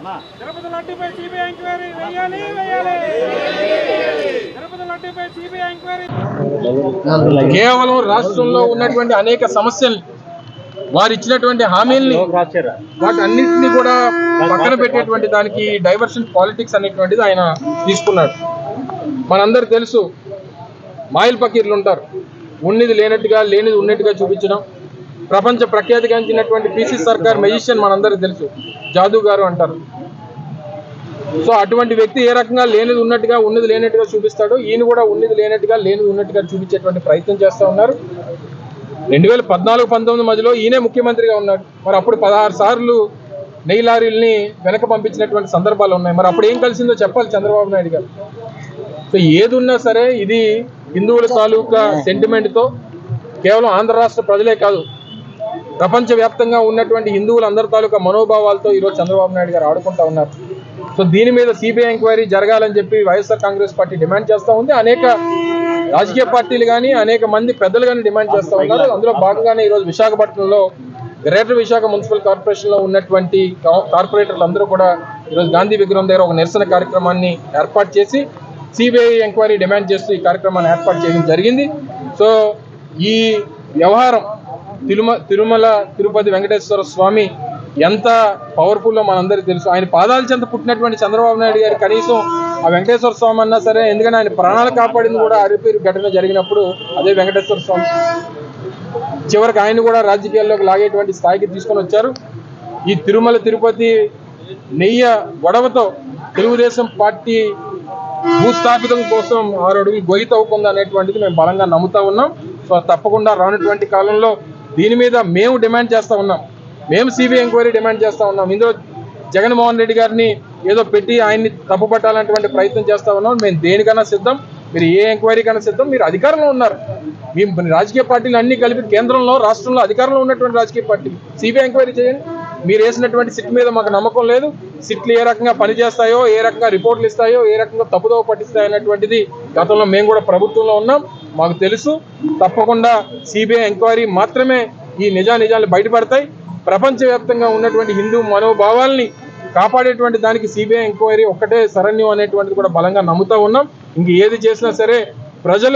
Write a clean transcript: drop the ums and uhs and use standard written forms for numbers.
తిరుపతి లడ్డూపై CBI enquiry వేయాలి. తిరుపతి లడ్డూపై సిబిఐ ఎంక్వైరీ. కేవలం రాష్ట్రంలో ఉన్నటువంటి అనేక సమస్యల్ని, వారు ఇచ్చినటువంటి హామీల్ని, వాటన్నింటినీ కూడా పక్కన పెట్టేటువంటి దానికి డైవర్షన్ పాలిటిక్స్ అనేటువంటిది ఆయన తీసుకున్నాడు. మనందరూ తెలుసు, మాయిల్ ఫకీర్లు ఉంటారు, ఉన్నది లేనట్టుగా లేనిది ఉన్నట్టుగా చూపించడం. ప్రపంచ ప్రఖ్యాతిగాంచినటువంటి పిసి సర్కార్ మెజిషియన్ మనందరికీ తెలుసు, జాదూ గారు అంటారు. సో అటువంటి వ్యక్తి ఏ రకంగా లేనిది ఉన్నట్టుగా ఉన్నది లేనట్టుగా చూపిస్తాడో, ఈయన కూడా ఉన్నది లేనట్టుగా లేనిది ఉన్నట్టుగా చూపించేటువంటి ప్రయత్నం చేస్తూ ఉన్నారు. 2014-19 మధ్యలో ఈయనే ముఖ్యమంత్రిగా ఉన్నాడు. మరి అప్పుడు 16 సార్లు నెయ్యి లారీల్ని వెనక పంపించినటువంటి సందర్భాలు ఉన్నాయి. మరి అప్పుడు ఏం కలిసిందో చెప్పాలి చంద్రబాబు నాయుడు గారు. సో ఏది ఉన్నా సరే ఇది హిందువుల తాలూకా సెంటిమెంట్తో, కేవలం ఆంధ్ర రాష్ట్ర ప్రజలే కాదు, ప్రపంచవ్యాప్తంగా ఉన్నటువంటి హిందువులు అందరి తాలూకా మనోభావాలతో ఈరోజు చంద్రబాబు నాయుడు గారు ఆడుకుంటా ఉన్నారు. సో దీని మీద సిబిఐ ఎంక్వైరీ జరగాలని చెప్పి వైఎస్ఆర్ కాంగ్రెస్ పార్టీ డిమాండ్ చేస్తూ ఉంది. అనేక రాజకీయ పార్టీలు కానీ, అనేక మంది పెద్దలు కానీ డిమాండ్ చేస్తూ ఉన్నారు. అందులో భాగంగానే ఈరోజు విశాఖపట్నంలో గ్రేటర్ విశాఖ మున్సిపల్ కార్పొరేషన్లో ఉన్నటువంటి కార్పొరేటర్లు అందరూ కూడా ఈరోజు గాంధీ విగ్రహం దగ్గర ఒక నిరసన కార్యక్రమాన్ని ఏర్పాటు చేసి సిబిఐ ఎంక్వైరీ డిమాండ్ చేస్తూ ఈ కార్యక్రమాన్ని ఏర్పాటు చేయడం జరిగింది. సో ఈ వ్యవహారం తిరుమల తిరుపతి వెంకటేశ్వర స్వామి ఎంత పవర్ఫుల్లో మనందరికీ తెలుసు. ఆయన పాదాల చెంత పుట్టినటువంటి చంద్రబాబు నాయుడు గారు కనీసం ఆ వెంకటేశ్వర స్వామి అన్నా సరే, ఎందుకంటే ఆయన ప్రాణాలు కాపాడింది కూడా అరిపేరు ఘటన జరిగినప్పుడు అదే వెంకటేశ్వర స్వామి. చివరికి ఆయన కూడా రాజకీయాల్లోకి లాగేటువంటి స్థాయికి తీసుకొని వచ్చారు. ఈ తిరుమల తిరుపతి నెయ్య గొడవతో తెలుగుదేశం పార్టీ భూస్థాపితం కోసం 6 అడుగులు గొయ్యి తవ్వుకుంది అనేటువంటిది మేము బలంగా నమ్ముతా ఉన్నాం. సో తప్పకుండా రానటువంటి కాలంలో దీని మీద మేము డిమాండ్ చేస్తూ ఉన్నాం. మేము సిబిఐ ఎంక్వైరీ డిమాండ్ చేస్తూ ఉన్నాం. ఇందులో జగన్మోహన్ రెడ్డి గారిని ఏదో పెట్టి ఆయన్ని తప్పుపట్టాలన్నటువంటి ప్రయత్నం చేస్తూ ఉన్నాం. మేము దేనికన్నా సిద్ధం, మీరు ఏ ఎంక్వైరీ కన్నా సిద్ధం. మీరు అధికారంలో ఉన్నారు, మీ రాజకీయ పార్టీలు అన్ని కలిపి కేంద్రంలో రాష్ట్రంలో అధికారంలో ఉన్నటువంటి రాజకీయ పార్టీలు సిబిఐ ఎంక్వైరీ చేయండి. మీరు వేసినటువంటి సిట్ మీద మాకు నమ్మకం లేదు. సిట్లు ఏ రకంగా పనిచేస్తాయో, ఏ రకంగా రిపోర్ట్లు ఇస్తాయో, ఏ రకంగా తప్పుదోవ పట్టిస్తాయో అనేటువంటిది గతంలో మేము కూడా ప్రభుత్వంలో ఉన్నాం, మాకు తెలుసు. తప్పకుండా సిబిఐ ఎంక్వైరీ మాత్రమే ఈ నిజాలు బయటపడతాయి. ప్రపంచవ్యాప్తంగా ఉన్నటువంటి హిందూ మనోభావాల్ని కాపాడేటువంటి దానికి సిబిఐ ఎంక్వైరీ ఒక్కటే శరణ్యం అనేటువంటిది కూడా బలంగా నమ్ముతూ ఉన్నాం. ఇంక ఏది చేసినా సరే ప్రజలు